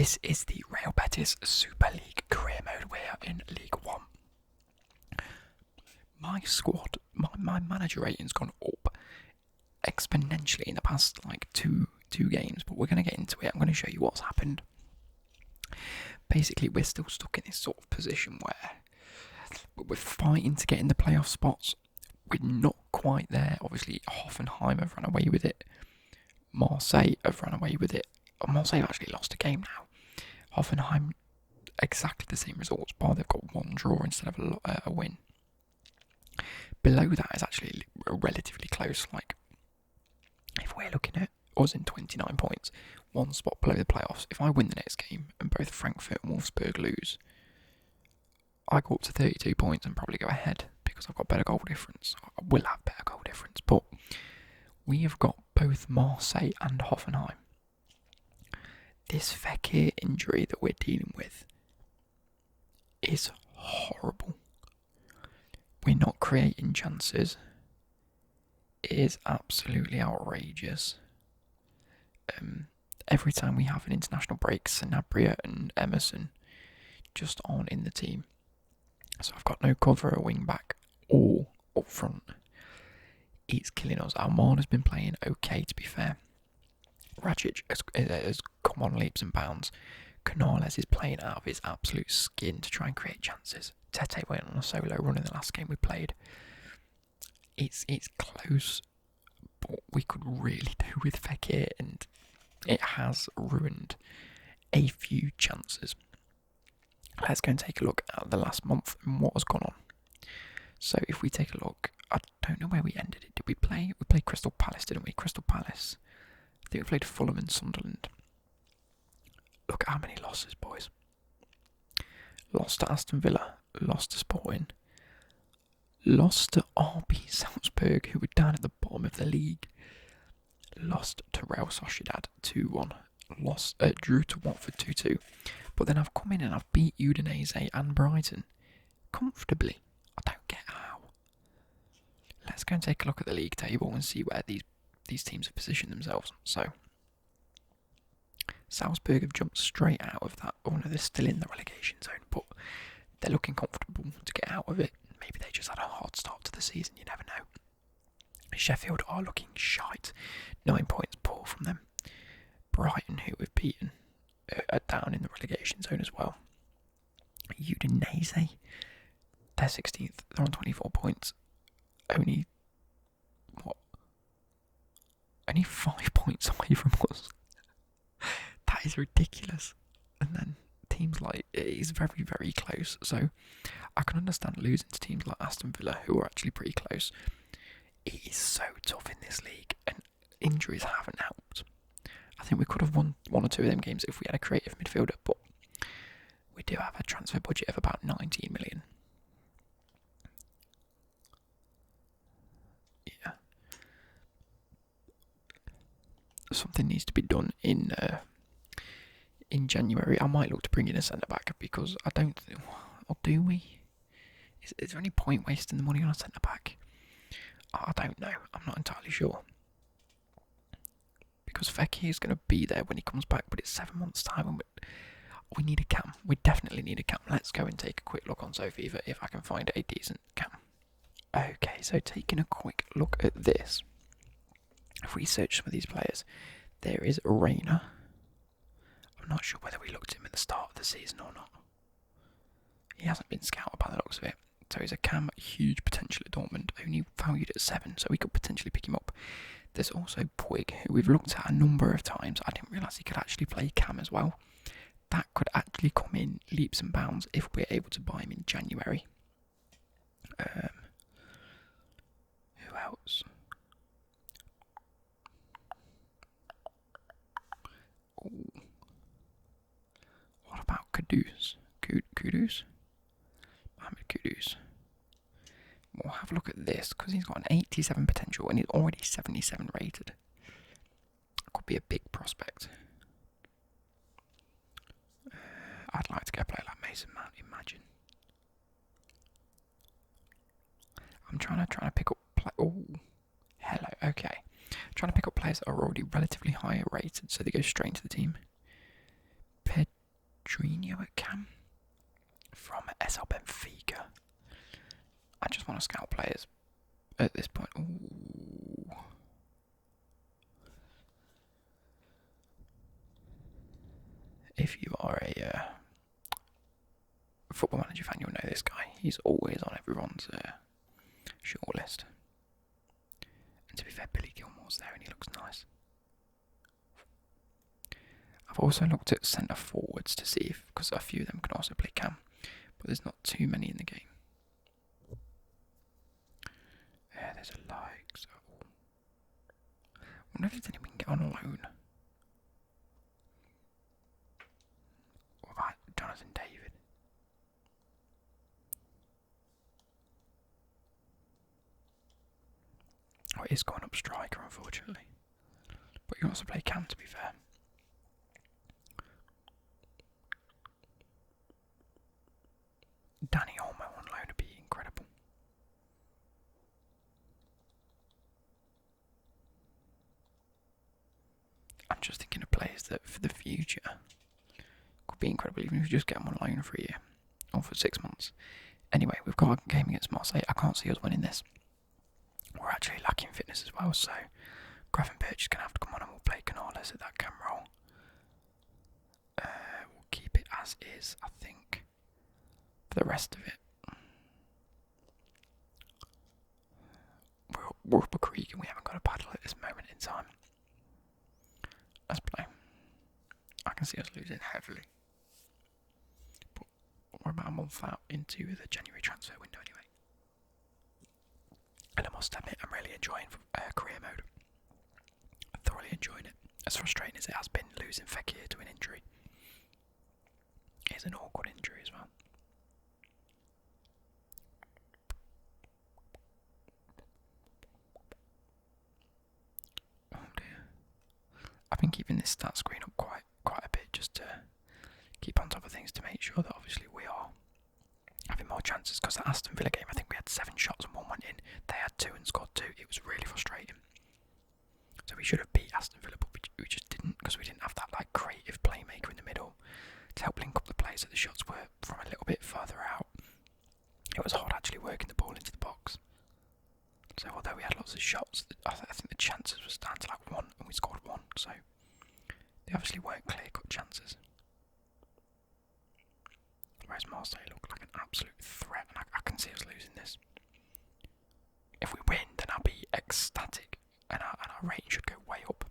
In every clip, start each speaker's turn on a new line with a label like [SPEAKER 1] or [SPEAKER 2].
[SPEAKER 1] This is the Real Betis Super League career mode. We're in League 1. My squad, my manager rating's gone up exponentially in the past two games, but we're going to get into it. I'm going to show you what's happened. Basically, we're still stuck in this sort of position where we're fighting to get in the playoff spots. We're not quite there. Obviously, Hoffenheim have run away with it. Marseille have run away with it. Marseille have actually lost a game now. Hoffenheim, exactly the same results, bar they've got one draw instead of a win. Below that is actually relatively close. If we're looking at us in 29 points, one spot below the playoffs, if I win the next game and both Frankfurt and Wolfsburg lose, I go up to 32 points and probably go ahead because I've got better goal difference. I will have better goal difference, but we have got both Marseille and Hoffenheim. This Fekir injury that we're dealing with is horrible. We're not creating chances. It is absolutely outrageous. Every time we have an international break, Sanabria and Emerson just aren't in the team. So I've got no cover at wing back or up front. It's killing us. Almana's been playing okay, to be fair. Rajic has come on leaps and bounds. Canales is playing out of his absolute skin to try and create chances. Tete went on a solo run in the last game we played. It's close, but we could really do with Fekir, and it has ruined a few chances. Let's go and take a look at the last month and what has gone on. So if we take a look, I don't know where we ended it. Did we play? We played Crystal Palace, didn't we? Crystal Palace. I think we played Fulham and Sunderland. Look at how many losses, boys. Lost to Aston Villa, lost to Sporting, lost to RB Salzburg, who were down at the bottom of the league, lost to Real Sociedad 2-1, drew to Watford 2-2, but then I've come in and I've beat Udinese and Brighton comfortably. I don't get how. Let's go and take a look at the league table and see where these teams have positioned themselves. So, Salzburg have jumped straight out of that. Oh no, they're still in the relegation zone, but they're looking comfortable to get out of it. Maybe they just had a hard start to the season, you never know. Sheffield are looking shite. 9 points poor from them. Brighton, who we've beaten, are down in the relegation zone as well. Udinese, they're 16th. They're on 24 points. Only 5 points away from us. That is ridiculous. And then teams like it is very, very close. So I can understand losing to teams like Aston Villa, who are actually pretty close. It is so tough in this league, and injuries haven't helped. I think we could have won one or two of them games if we had a creative midfielder, but we do have a transfer budget of about 19 million. Yeah. Something needs to be done in January. I might look to bring in a centre-back because I don't think... Or do we? Is there any point wasting the money on a centre-back? I don't know. I'm not entirely sure. Because Fekir is going to be there when he comes back, but it's 7 months' time and we need a cam. We definitely need a cam. Let's go and take a quick look on Sofifa if I can find a decent cam. Okay, so taking a quick look at this. If we search some of these players, there is Reina. I'm not sure whether we looked at him at the start of the season or not. He hasn't been scouted by the looks of it. So he's a cam, huge potential at Dortmund, only valued at 7, so we could potentially pick him up. There's also Puig, who we've looked at a number of times. I didn't realise he could actually play cam as well. That could actually come in leaps and bounds if we're able to buy him in January. Who else? Ooh. What about Kudus? Kudus? Mohamed Kudus. We'll have a look at this because he's got an 87 potential and he's already 77 rated. Could be a big prospect. I'd like to go play like Mason Mount, imagine. I'm trying to pick up hello, okay. Trying to pick up players that are already relatively higher rated so they go straight into the team. Pedrinho at Cam from SL Benfica. I just want to scout players at this point. Ooh. If you are a Football Manager fan, you'll know this guy. He's always on everyone's shortlist. And to be fair, Billy Gilmore's there and he looks nice. I've also looked at centre forwards to see if, because a few of them can also play Cam, but there's not too many in the game. Yeah, there's a like, so I wonder if there's anyone we can get on loan. What about Jonathan David? Oh, it is going up striker, unfortunately. But he can also play Cam, to be fair. Danny Olmo on loan would be incredible. I'm just thinking of players that for the future could be incredible, even if you just get them on loan for a year or for 6 months. Anyway, we've got a game against Marseille. I can't see us winning this. We're actually lacking fitness as well, so Gravenberch is going to have to come on and we'll play Canales at that cam role. We'll keep it as is, I think, for the rest of it. We're up a creek and we haven't got a paddle at this moment in time. Let's play. I can see us losing heavily. But we're about a month out into the January transfer window anyway. And I must admit, I'm really enjoying career mode. I'm thoroughly enjoying it. As frustrating as it has been losing Fekir to an injury. It's an awkward injury as well. Oh dear. I've been keeping this stat screen up quite a bit just to keep on top of things to make sure that obviously we are having more chances, because the Aston Villa game I think we had 7 shots and 1 went in. They had 2 and scored 2. It was really frustrating. So we should have beat Aston Villa, but we just didn't, because we didn't have that like creative playmaker in the middle to help link up the plays, so the shots were from a little bit further out. It was hard actually working the ball into the box. So although we had lots of shots, I think the chances was down to like 1 and we scored 1, so they obviously weren't clear-cut chances. Whereas Marseille looked like an absolute threat, and I can see us losing this. If we win, then I'll be ecstatic, and our rating should go way up.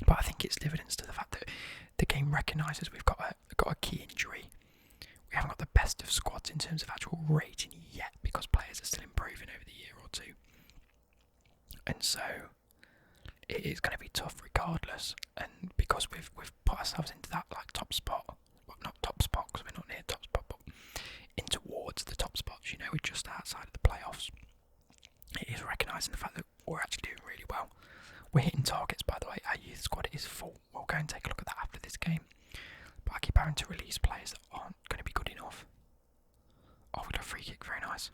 [SPEAKER 1] But I think it's dividends to the fact that the game recognises we've got a key injury. We haven't got the best of squads in terms of actual rating yet, because players are still improving over the year or two. And so it is going to be tough regardless, and because we've put ourselves into that like top spot. Well, not top spot because we're not near top spot, but in towards the top spots, we're just outside of the playoffs. It is recognising the fact that we're actually doing really well. We're hitting targets, by the way. Our youth squad is full. We'll go and take a look at that after this game. But I keep having to release players that aren't going to be good enough. Oh, we got a free kick, very nice.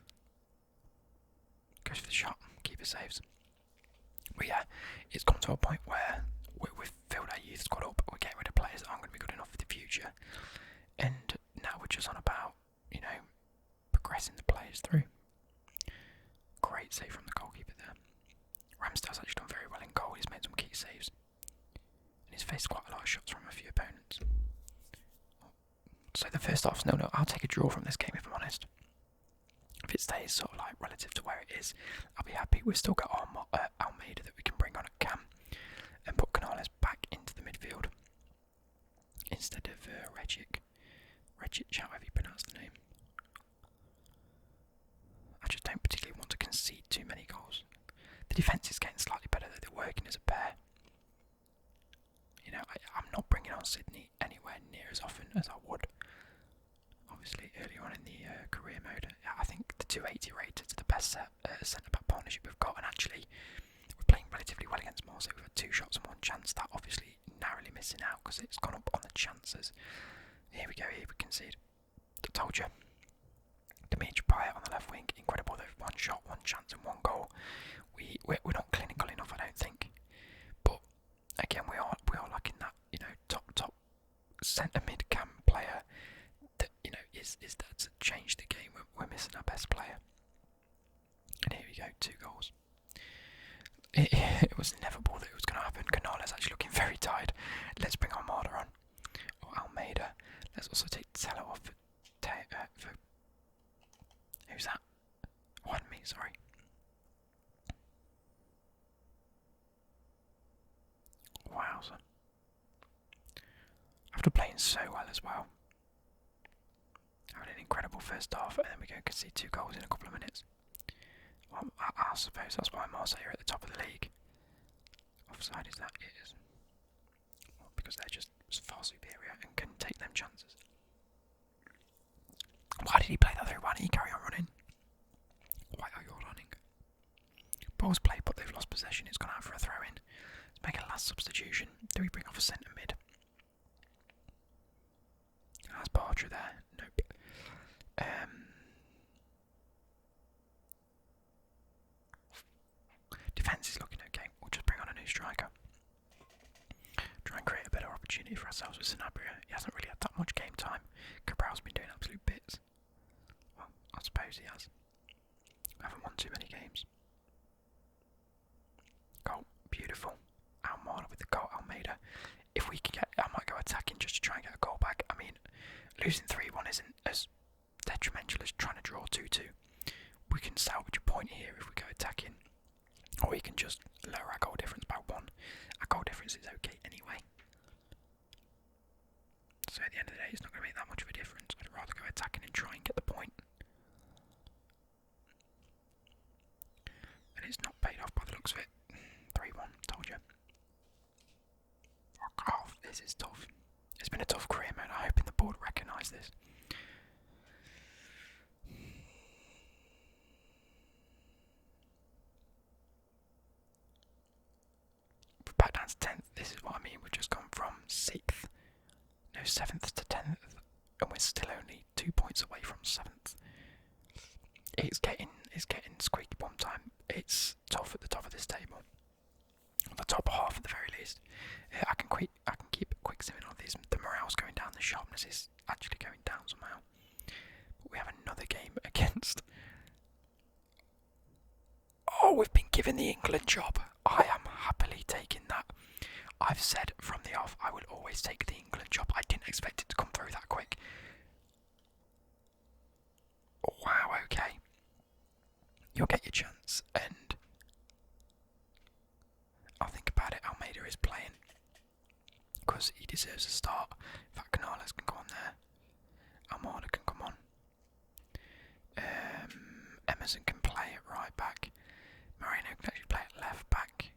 [SPEAKER 1] Goes for the shot, keeper saves. But yeah, it's come to a point where we've filled our youth squad up. We're getting rid of players that aren't going to be good enough for the future. And now we're just on about, progressing the players through. Great save from the goalkeeper there. Ramsdale's actually done very well in goal. He's made some key saves. And he's faced quite a lot of shots from a few opponents. So the first half's 0-0. I'll take a draw from this game if I'm honest. If it stays sort of like relative to where it is, I'll be happy. We've still got Almeida that we can bring on at Cam and put Canales back into the midfield instead of Regic, however you pronounce the name. I just don't particularly want to concede too many goals. The defence is getting slightly better though. They're working as a pair. I'm not bringing on Sydney anywhere near as often as I would. Obviously, earlier on in the career mode, I think the 280 rated is the best centre-back partnership we've got, and actually, we're playing relatively well against Marseille. We've had 2 shots and 1 chance. That obviously narrowly missing out because it's gone up on the chances. Here we go, here we concede. I told you. Dimitri Payet on the left wing, incredible. They've 1 shot, 1 chance, and 1 goal. We're not clinical enough, I don't think. But again, we are lacking that, top centre mid cam player It was inevitable that it was going to happen. Canales actually looking very tired. Let's bring Armada on. Or Almeida. Let's also take Teller off for who's that? One me, sorry. Wowza. After playing so well as well. Having an incredible first half, and then we go concede 2 goals in a couple of minutes. Well, I suppose that's why Marseille are at the top of the league. Offside is that it is. Well, because they're just far superior and can take them chances. Why did he play that through? Why didn't he carry on running? Why are you running? Ball's played, but they've lost possession. It's gone out for a throw in. Let's make a last substitution. Do we bring off a centre mid? That's Bartra there. Nope. Defence is looking okay. We'll just bring on a new striker. Try and create a better opportunity for ourselves with Sanabria. He hasn't really had that much game time. Cabral's been doing absolute bits. Well, I suppose he has. I haven't won too many games. Goal. Beautiful. Almada with the goal. Almeida. If we can get... I might go attacking just to try and get a goal back. I mean, losing 3-1 isn't as detrimental as trying to draw 2-2. We can salvage a point here if we go attacking. Or we can just lower our goal difference by 1. Our goal difference is okay anyway. So at the end of the day, it's not going to make that much of a difference. I'd rather go attacking and try and get the point. And it's not paid off by the looks of it. 3-1, told you. Oh, this is tough. It's been a tough career, man. I hope the board recognise this. We're back down to 10th. This is what I mean. We've just gone from 6th, no 7th to 10th, and we're still only 2 points away from 7th. It's getting squeaky bum time. It's tough at the top of this table. The top half at the very least. I can keep quick simming on these. The morale's going down, the sharpness is actually going down somehow. But we have another game against... Oh, we've been given the England job. I am happily taking that. I've said from the off I will always take the England job. I didn't expect it to come through that quick. Wow, okay. You'll get your chance, and I'll think about it. Almeida is playing because he deserves a start. In fact, Canales can go on there. Almada can come on. Emerson can play at right back. Moreno can actually play at left back.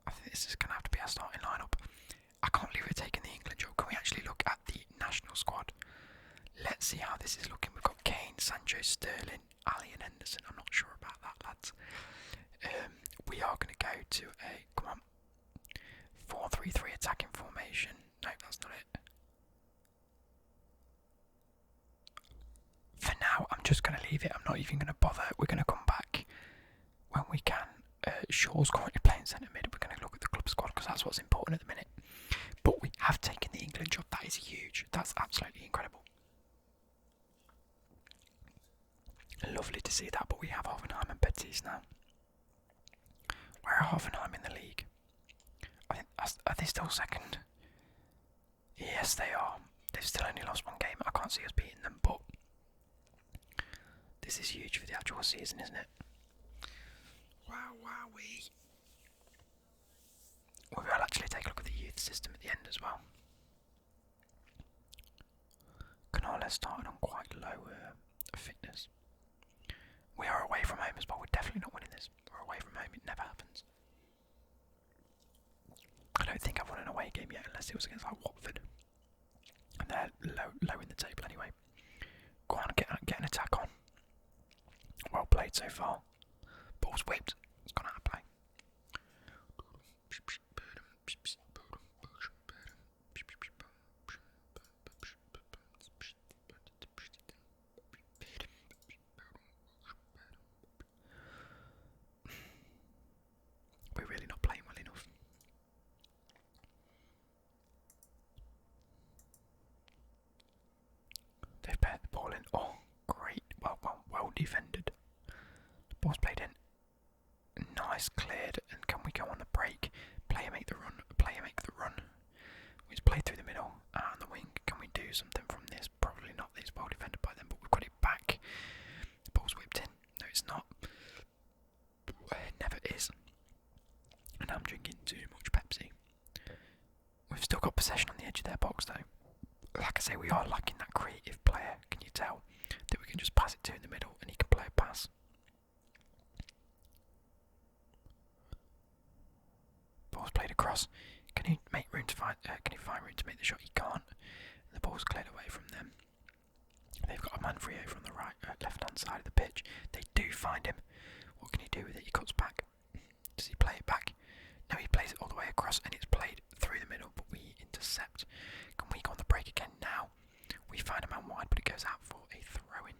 [SPEAKER 1] I think this is going to have to be our starting lineup. I can't believe we're taking the England job. Can we actually look at the national squad? Let's see how this is looking. We've got Kane, Sancho, Sterling, Ali and Henderson. I'm not sure about that, lads. We are going to go to a, come on, 4-3-3 attacking formation. No, that's not it. For now, I'm just going to leave it. I'm not even going to bother. We're going to come back when we can. Shaw's currently playing centre mid. We're going to look at the club squad because that's what's important at the minute. But we have taken the England job. That is huge. That's absolutely incredible. Lovely to see that, but we have Hoffenheim and Betis now. Where are Hoffenheim in the league? I think are they still second? Yes, they are. They've still only lost 1 game. I can't see us beating them, but this is huge for the actual season, isn't it? Wow, wowee. We will actually take a look at the youth system at the end as well. Canales started on quite low fitness. We are away from home as well. We're definitely not winning this. We're away from home. It never happens. I don't think I've won an away game yet unless it was against like Watford. And they're low in the table anyway. Go on, get an attack on. Well played so far. Ball's whipped. It's gone out of play. We're really not playing well enough. They've paired the ball in. Oh, great. Well defended. The Ball's played in. Nice, cleared. And can we go on the break? Player make the run. Player make the run. We just play through the middle and the wing. Can we do something from this? Probably not. It's well defended by them, but we've got it back. The ball's whipped in. No, it's not. It never is. And I'm drinking too much Pepsi. We've still got possession on the edge of their box though. Like I say, we are lacking that creative player. Can you tell that we can just pass it to in the middle and he can play a pass? Ball's played across. Can he make room to find? Can he find room to make the shot? He can't. And the ball's cleared away from them. They've got a man free over on the right, left-hand side of the pitch. They do find him. What can he do with it? He cuts back. Does he play it back? No, he plays it all the way across, and it's played through the middle, but we intercept. Can we go on the break again now? We find a man wide, but it goes out for a throw-in.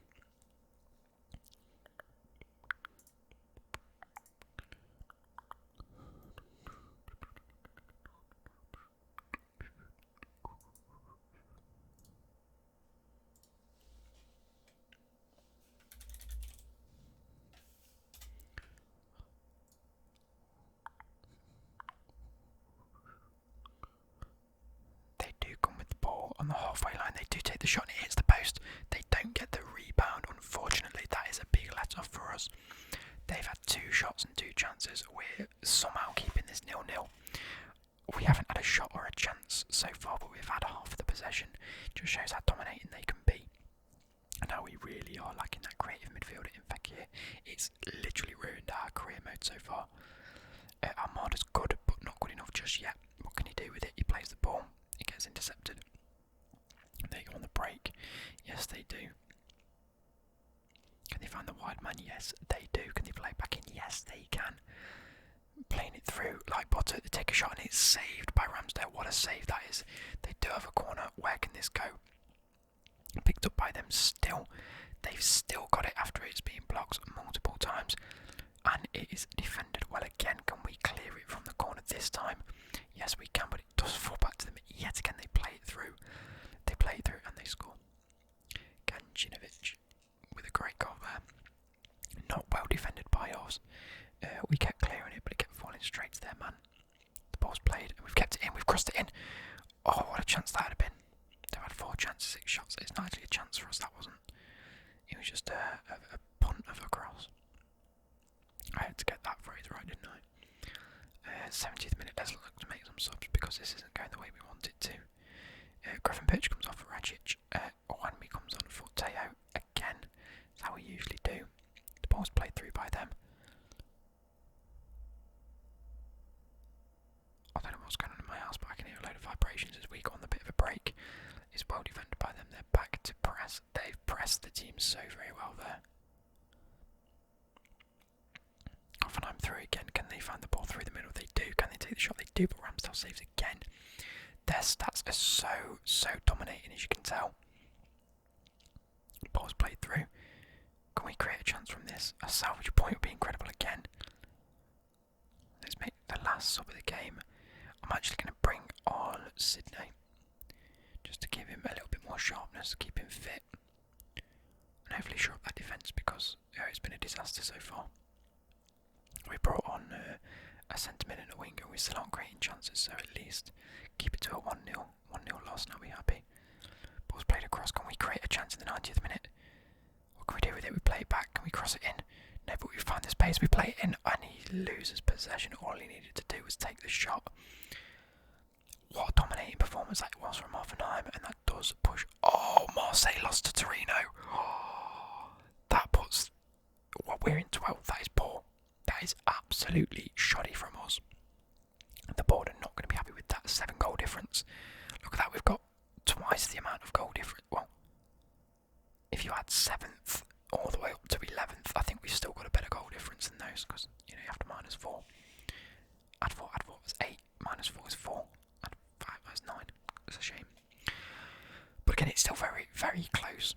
[SPEAKER 1] On the halfway line, they do take the shot and it hits the post. They don't get the rebound, unfortunately. That is a big let-off for us. They've had 2 shots and 2 chances. We're somehow keeping this 0-0. We haven't had a shot or a chance so far, but we've had half of the possession. Just shows how dominating they can be. And how we really are lacking that creative midfielder in Becky. It's literally ruined our career mode so far. Armada's good, but not good enough just yet. What can he do with it? He plays the ball. It gets intercepted. They go on the break. Yes, they do. Can they find the wide man? Yes, they do. Can they play back in? Yes, they can. Playing it through like Potter. They take a shot and it's saved by Ramsdale. What a save that is. They do have a corner. Where can this go? Picked up by them still. They've still got it after it's been blocked multiple times. And it is defended well again. Can we clear it from the corner this time? Yes, we can, but it does fall back to them. Yet again, they play it through. They play it through and they score. Kancinovic with a great goal there. Not well defended by us. We kept clearing it, but it kept falling straight to their man. The ball's played and we've kept it in. We've crossed it in. Oh, what a chance that had been. They've had 4 chances, 6 shots. It's not actually a chance for us, that wasn't. It was just a punt of a cross. I had to get that phrase right, didn't I? 70th minute, let's look to make some subs because this isn't going the way we want it to. Griffin Pitch comes off for Rajic. Owanmi comes on for Teo again. That's how we usually do. The ball's played through by them. I don't know what's going on in my house, but I can hear a load of vibrations as we go on the bit of a break. It's well defended by them. They're back to press. They've pressed the team so very well there. Hoffenheim through again. Can they find the ball through the middle? They do. Can they take the shot? They do, but Ramsdale saves again. Their stats are so dominating, as you can tell. Ball's played through. Can we create a chance from this? A salvage point would be incredible again. Let's make the last sub of the game. I'm actually going to bring on Sydney. Just to give him a little bit more sharpness, keep him fit. And hopefully shore up that defence because it's been a disaster so far. We brought on a centre-mid and a winger. We still aren't creating chances, so at least keep it to a 1-0 loss and I'll be happy. Ball's played across. Can we create a chance in the 90th minute? What can we do with it? We play it back. Can we cross it in? No, but we find the space. We play it in and he loses possession. All he needed to do was take the shot. What a dominating performance that was from Hoffenheim, and that does push. Oh, Marseille lost to Torino. Oh, that puts. Well, we're in 12th. That is poor. That is absolutely shoddy from us. The board are not going to be happy with that 7-goal difference. Look at that, we've got twice the amount of goal difference. Well, if you add 7th all the way up to 11th, I think we've still got a better goal difference than those because, you know, you have to minus 4. Add 4 is 8, minus 4 is 4, add 5 is 9. It's a shame. But again, it's still very, very close.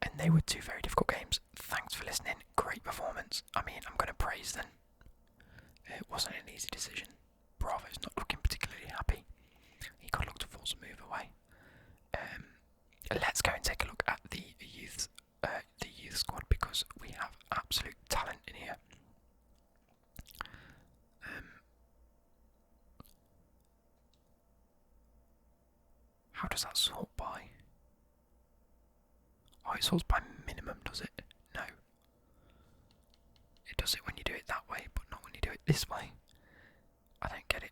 [SPEAKER 1] And they were 2 very difficult games. Thanks for listening. Great performance. I mean, I'm going to praise them. It wasn't an easy decision. Bravo's not looking particularly happy. He got to look to force a move away. Let's go and take a look at the youth squad because we have absolute talent in here. How does that sort by? Oh, it sorts by minimum, does it? No. It does it when you do it that way, but not when you do it this way. I don't get it.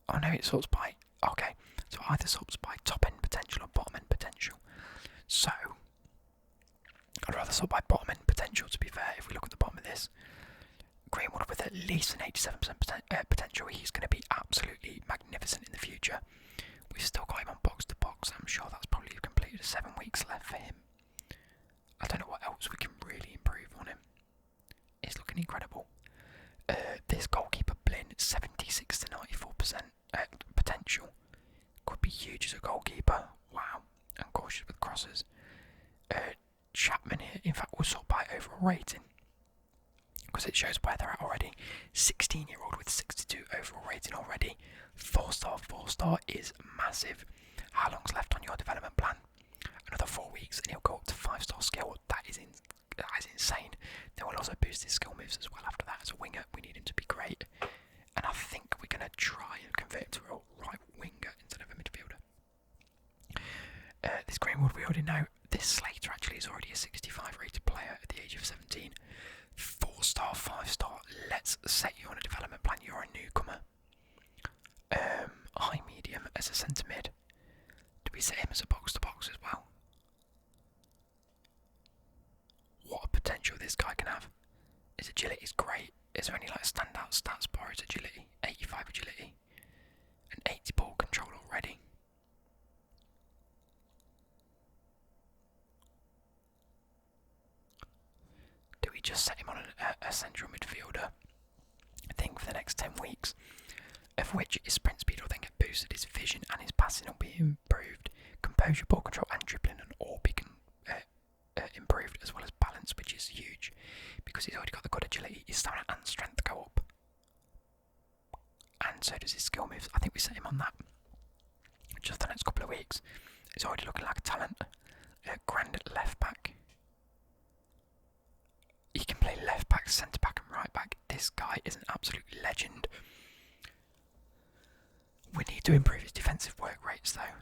[SPEAKER 1] Oh no, it sorts by... Okay, so either sorts by top end potential or bottom end potential. So, I'd rather sort by bottom end potential, to be fair. If we look at the bottom of this, Greenwood with at least an 87% potential, he's going to be absolutely magnificent in the future. We've still got him on box to box. I'm sure that's probably completed 7 weeks left for him. I don't know what else we can really improve on him. He's looking incredible. This goalkeeper Blin, 76 to 94% potential. Could be huge as a goalkeeper. Wow. And cautious with crosses. Chapman here, in fact, will sort by overall rating, because it shows where they're at already. 16-year-old with 62 overall rating already. 4-star, 4-star is massive. How long's left on your development plan? Another 4 weeks and he'll go up to 5-star skill. That is insane. They will also boost his skill moves as well after that. As a winger, we need him to be great. And I think we're going to try and convert him to a right winger instead of a midfielder. This Greenwood we already know. This Slater actually is already a 65 rated player at the age of 17. 4-star, 5-star. Let's set you on a development plan. You're a newcomer. High medium as a centre mid. Do we set him as a box to box as well? What a potential this guy can have. His agility is great. Is there any like standout stats bar his agility? 85 agility. And 80 ball control already. Do we just set him on a central midfielder? I think for the next 10 weeks. Of which his sprint speed will then get boosted, his vision and his passing will be improved. Composure, ball control and dribbling and all be improved, as well as balance, which is huge. Because he's already got the good agility, his stamina and strength go up. And so does his skill moves. I think we set him on that. Just the next couple of weeks. He's already looking like a talent. Grand left back. He can play left back, centre back and right back. This guy is an absolute legend. We need to improve his defensive work rates though.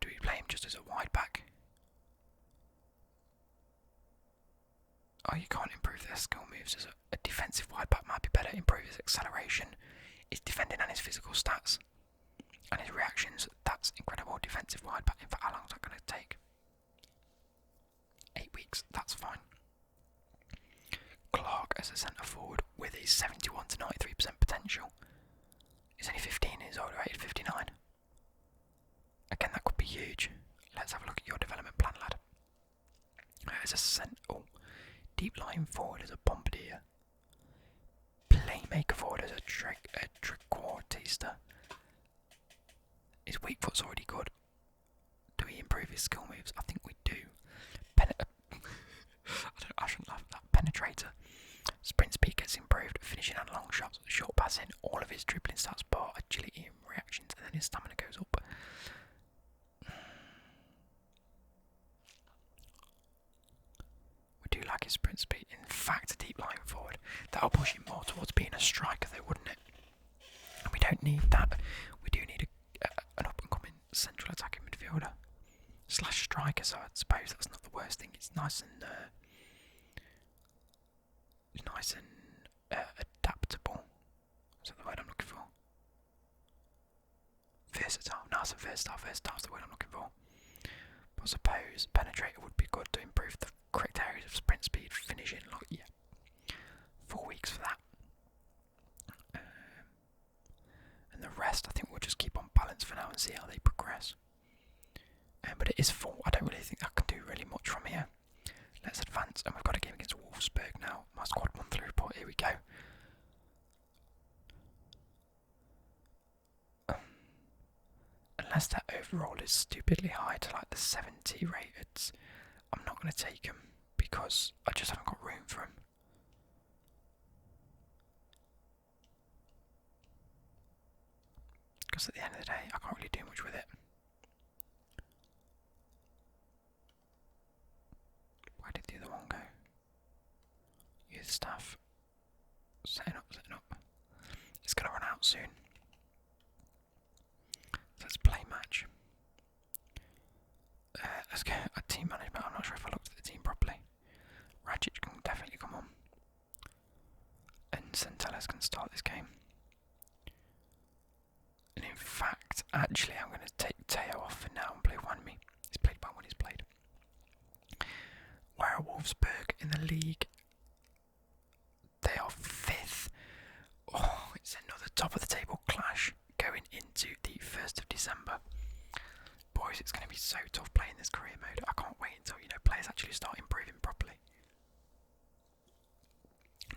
[SPEAKER 1] Do we play him just as a wide back? Oh, you can't improve their skill moves as a defensive wide back. Might be better. Improve his acceleration, his defending and his physical stats. And his reactions. That's incredible. Defensive wide back. In fact, how long is that going to take? 8 weeks. That's fine. Clark as a centre forward with a 71 to 93% potential. He's only 15 years old, rated 59. Again, that could be huge. Let's have a look at your development plan, lad. As a deep line forward as a bombardier. Playmaker forward as a trequartista. His weak foot's already good. Do we improve his skill moves? I think we do. I shouldn't laugh at that. Penetrator. Sprint speed gets improved, finishing and long shots, short passing, all of his dribbling stats bar, agility and reactions, and then his stamina goes up. We do like his sprint speed. In fact, a deep line forward. That'll push him more towards being a striker though, wouldn't it? And we don't need that. We do need an up-and-coming central attacking midfielder. / striker, so I suppose that's not the worst thing. It's nice and adaptable. Is that the word I'm looking for? Versatile. No, it's a versatile. Versatile is the word I'm looking for. But I suppose penetrator would be good to improve the correct areas of sprint speed, finishing. Like, yeah, 4 weeks for that. And the rest, I think we'll just keep on balance for now and see how they progress. But it is full. I don't really think I can do really much from here. Let's advance, and we've got a game against Wolfsburg now. My squad monthly report, here we go. Unless that overall is stupidly high to like the 70 rated, I'm not going to take him because I just haven't got room for him. Because at the end of the day, I can't really do much with it. Where did the other one go? the staff. Setting up. It's going to run out soon. Let's play match. Let's get a team management. I'm not sure if I looked at the team properly. Rajic can definitely come on. And Centelles can start this game. And in fact, actually, I'm going to take Teo off for now and play Wanmi. He's played by when he's played. Where are Wolfsburg in the league? They are 5th. Oh, it's another top of the table clash going into the 1st of December. Boys, it's going to be so tough playing this career mode. I can't wait until players actually start improving properly.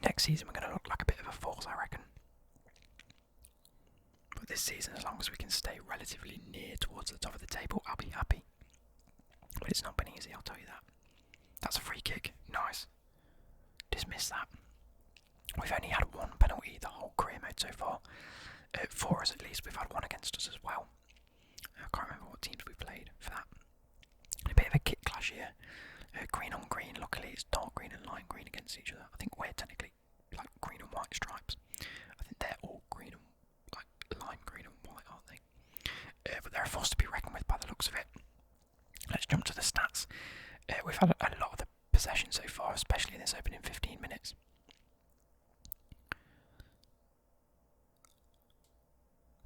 [SPEAKER 1] Next season we're going to look like a bit of a force, I reckon. But this season, as long as we can stay relatively near towards the top of the table, I'll be happy. But it's not been easy, I'll tell you that. That's a free kick. Nice. Dismiss that. We've only had one penalty the whole career mode so far. For us at least, we've had one against us as well. I can't remember what teams we played for that. And a bit of a kit clash here. Green on green, luckily it's dark green and lime green against each other. I think we're technically like green and white stripes. I think they're all green and like lime green and white, aren't they? But they're a force to be reckoned with by the looks of it. Let's jump to the stats. We've had a lot of the possession so far, especially in this opening 15 minutes.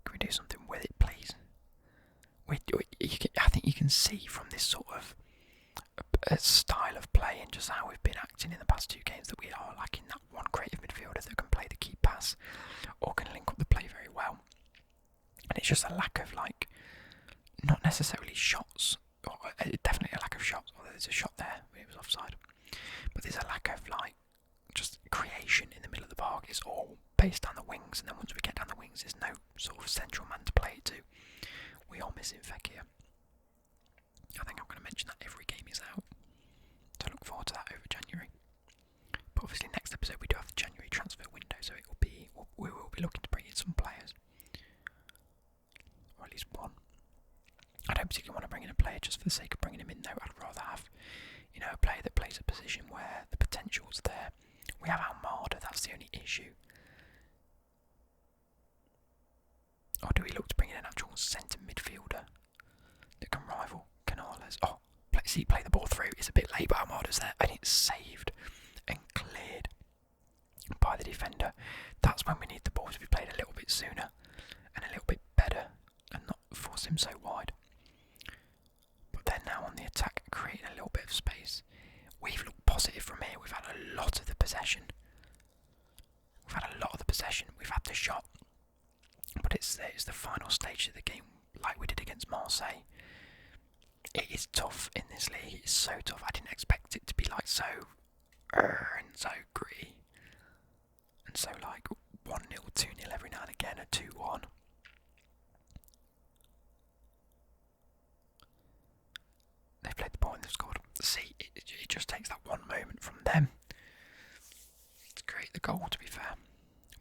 [SPEAKER 1] Can we do something with it, please? I think you can see from this sort of style of play and just how we've been acting in the past 2 games that we are lacking that one creative midfielder that can play the key pass or can link up the play very well. And it's just a lack of not necessarily shots, or definitely a lack of shots, although there's a shot there, but it was offside. But there's a lack of just creation in the middle of the park. It's all based down the wings, and then once we get down the wings, there's no sort of central man to play it to. We are missing Becky. I think I'm going to mention that every game is out. So look forward to that over January. But obviously next episode we do have the January transfer window, so we will be looking to bring in some players. Or at least one. I don't particularly want to bring in a player just for the sake of bringing him in though. I'd rather have, a player that plays a position where the potential's there. We have Almada, that's the only issue. Or do we look to bring in an actual centre midfielder that can rival Canales? Oh, play the ball through. It's a bit late, but Almada's there, and it's saved and cleared by the defender. That's when we need the ball to be played a little bit sooner and a little bit better, and not force him so wide. But they're now on the attack, creating a little bit of space. We've looked positive from here. We've had a lot of the possession. We've had the shot. But it's the final stage of the game, like we did against Marseille. It is tough in this league. It's so tough. I didn't expect it to be so and so gritty. And so 1-0, 2-0 every now and again, a 2-1. They've played the ball and they've scored. See, it just takes that one moment from them to create the goal, to be fair.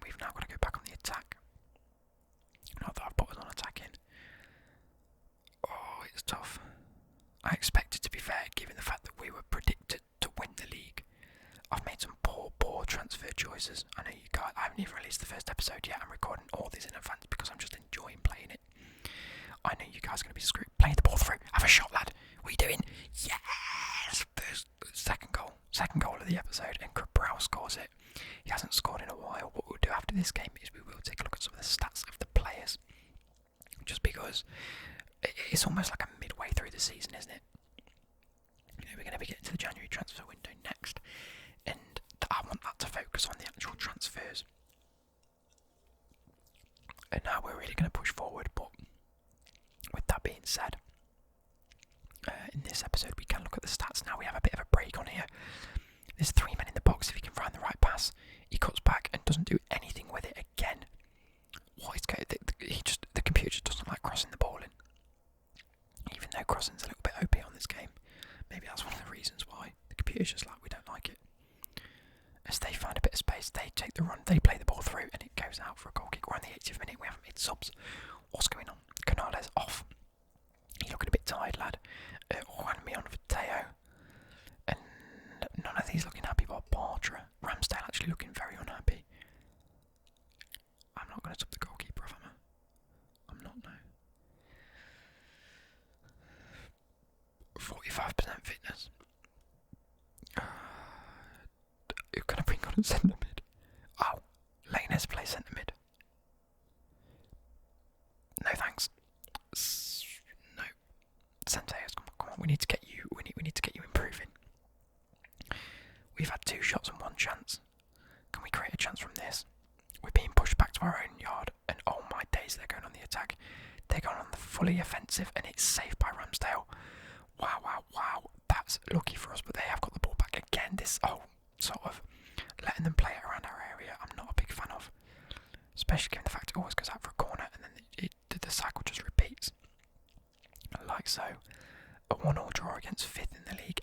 [SPEAKER 1] We've now got to go back on the attack. Not that I've put us on attacking. Oh, it's tough. I expected, to be fair, given the fact that we were predicted to win the league. I've made some poor transfer choices. I know you guys, I haven't even released the first episode yet. I'm recording all these in advance because I'm just enjoying playing it. I know you guys are going to be screwed. Playing the ball through. Have a shot, lad. What are you doing? Yes! First, second goal of the episode, and Cabral scores it. He hasn't scored in a while. What we'll do after this game is we will take a look at some of the stats of the players. Just because it's almost like a midway through the season, isn't it? We're going to be getting to the January transfer window next, and I want that to focus on the actual transfers. And now we're really going to push forward, but with that being said, in this episode we can look at the stats now. We have a bit of a break on here. There's 3 men in the box. If he can find the right pass, he cuts back and doesn't do anything with it again. What is going? The computer just doesn't like crossing the ball in. Even though crossing's a little bit OP on this game, maybe that's one of the reasons why the computer's just like, we don't like it. As they find a bit of space, they take the run, they play the ball through, and it goes out for a goal kick. We're on the 80th minute. We haven't made subs. What's going on? Canales off. You're looking a bit tired, lad. Wanmi on for Teo. And none of these looking happy about Bartra. Ramsdale Centre mid. Oh, Lainez plays centre mid. No thanks. No. Senseos, come on, we need to get you. We need to get you improving. We've had 2 shots and 1 chance. Can we create a chance from this? We're being pushed back to our own yard, and oh my days, they're going on the attack. They're going on the fully offensive, and it's saved by Ramsdale. Wow, wow, wow. That's lucky for us, but they have got the ball back again. This whole sort of letting them play it around our area, I'm not a big fan of. Especially given the fact it always goes out for a corner, and then the cycle just repeats. Like so. A 1-1 draw against 5th in the league.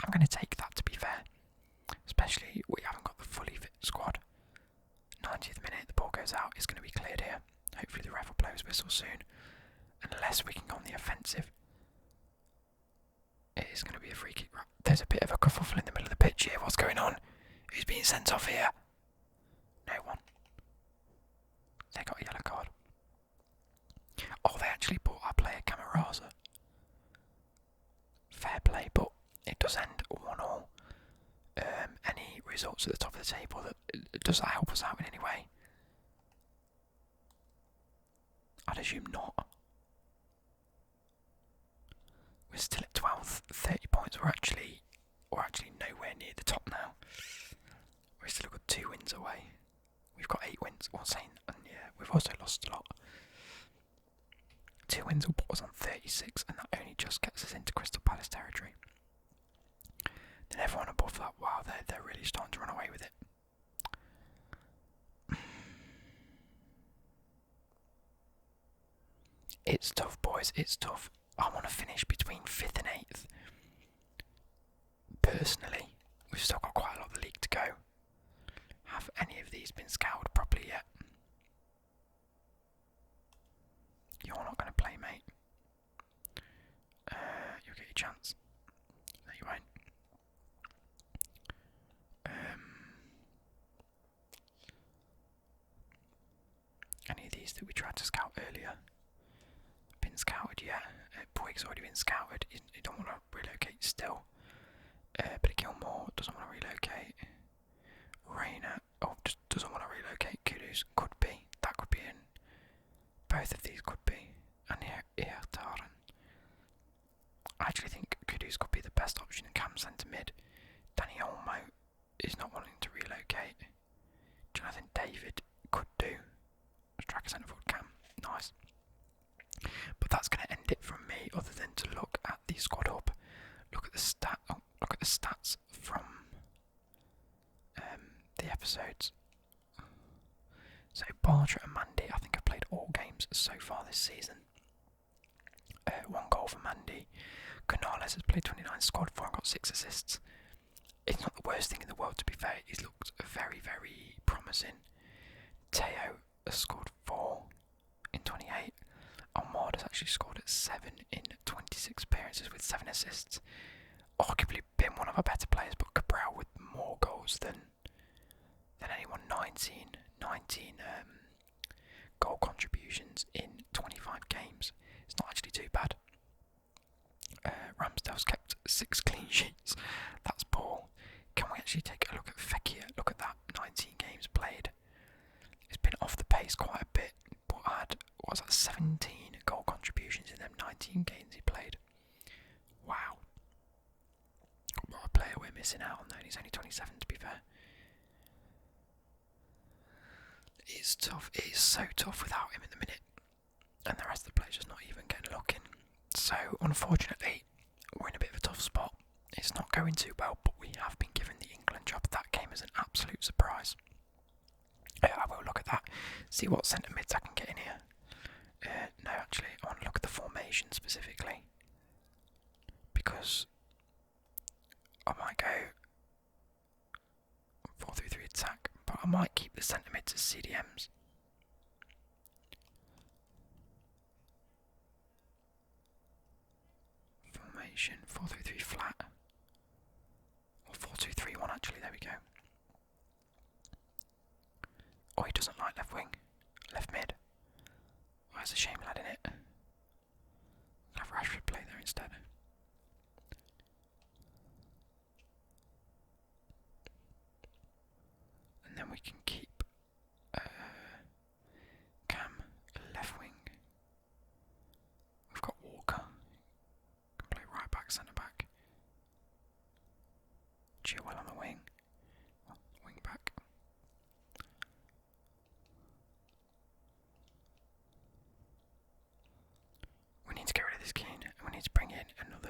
[SPEAKER 1] I'm going to take that, to be fair. Especially we haven't got the fully fit squad. 90th minute, the ball goes out. It's going to be cleared here. Hopefully the ref will blow his whistle soon. Unless we can go on the offensive. It is going to be a free kick. There's a bit of a kerfuffle in the middle of the pitch here. What's going on? Who's being sent off here? No one. They got a yellow card. Oh, they actually bought our player Camarasa. Fair play, but it does end 1-1. Any results at the top of the table, does that help us out in any way? I'd assume not. We're still at 12th, 30 points. We're actually nowhere near the top now. We're still got 2 wins away. We've got 8 wins. And yeah, we've also lost a lot. 2 wins will put us on 36, and that only just gets us into Crystal Palace territory. Then everyone above that, wow, they're really starting to run away with it. It's tough, boys, it's tough. I want to finish between 5th and 8th. Personally, we've still got quite a lot of the league to go. Have any of these been scoured properly yet? You're not going to play, mate. You'll get your chance. No, you won't. Any of these that we tried to scout earlier been scouted yet? Boyg's already been scouted. He don't want to relocate still. But Gilmore doesn't want to relocate. Rayner, just doesn't want to relocate. Kudus could be. That could be in. Both of these could be. And here, Taran. I actually think Kudus could be the best option in cam centre mid. Danny Olmo is not wanting to relocate. Jonathan David could do. Striker centre forward cam. Nice. But that's going to end it from me, other than to look at the squad hub. Look at the stats from the episodes. So Bartra and Mandy, I think, have played all games so far this season. 1 goal for Mandy. Canales has played 29 squad for and got 6 assists. It's not the worst thing in the world, to be fair. He's looked very, very promising. Teo has scored 4 in 28. Ahmad has actually scored at 7 in 26 appearances with 7 assists. Arguably been one of our better players, but Cabral with more goals than anyone. 19 goal contributions in 25 games. It's not actually too bad. Ramsdale's kept 6 clean sheets. That's poor. Can we actually take a look at Fekir? Look at that, 19 games played. It's been off the pace quite a bit, but had, 17 goal contributions in them 19 games he played. Wow. What a player we're missing out on, though. He's only 27, to be fair. It's tough. It is so tough without him in the minute. And the rest of the players just not even getting a look in. So, unfortunately, we're in a bit of a tough spot. It's not going too well, but we have been given the England job. That came as an absolute surprise. I will look at that, see what centre mids I can get in here. No, actually, I want to look at the formation specifically. Because I might go 4-3-3 attack, but I might keep the centre mids as CDMs. Formation 4-3-3 flat. Or 4-2-3-1 actually, there we go. Oh, he doesn't like left wing. Left mid. Oh, that's a shame lad in it. I'll have Rashford play there instead.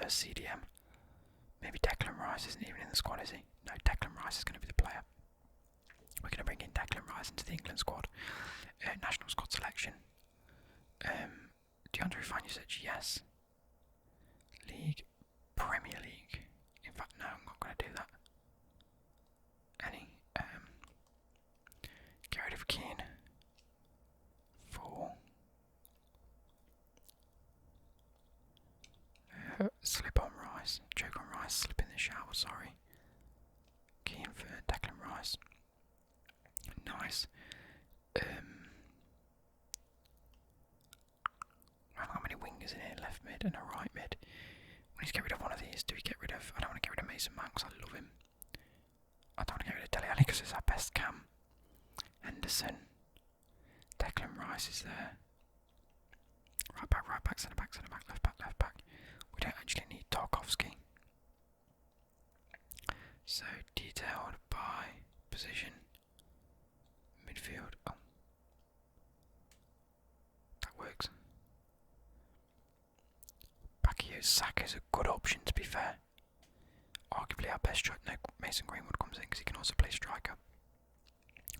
[SPEAKER 1] versus CDM. Maybe Declan Rice isn't even in the squad, is he? No, Declan Rice is going to be the player. We're going to bring in Declan Rice into the England squad. National squad selection. DeAndre Fine-Usage, yes. League, Premier League. In fact, no, I'm not going to do that. Get rid of Keane for slip on Rice, choke on Rice, slip in the shower, sorry. Keane for Declan Rice. Nice. How many wingers in here? Left mid and a right mid. We need to get rid of one of these. Do we get rid of... I don't want to get rid of Mason Mount because I love him. I don't want to get rid of Dele Alli because it's our best cam. Henderson. Declan Rice is there. Right back, centre back, left back. We don't actually need Tarkovsky. So, detailed by position. Midfield. Oh. That works. Becky Saka's a good option, to be fair. Arguably our best striker. No, Mason Greenwood comes in because he can also play striker.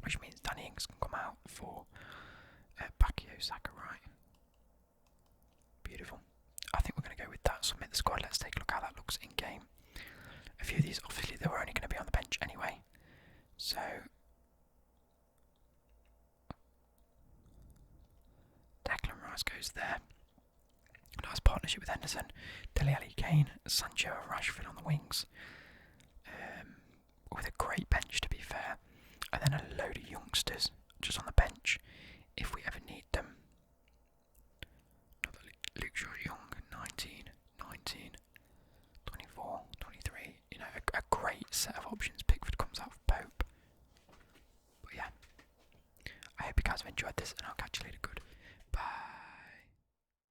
[SPEAKER 1] Which means Danny Ings can come out for Bakio Saka, right? Beautiful. I think we're going to go with that. Submit the squad. Let's take a look how that looks in game. A few of these, obviously, they were only going to be on the bench anyway. So, Declan Rice goes there. Nice partnership with Henderson. Dele Alli, Kane, Sancho and Rashford on the wings. With a great bench, to be fair. And then a load of youngsters just on the bench if we ever need them. Luke Shaw Young, 19, 24, 23. You know, a great set of options. Pickford comes out for Pope. But yeah, I hope you guys have enjoyed this and I'll catch you later. Good.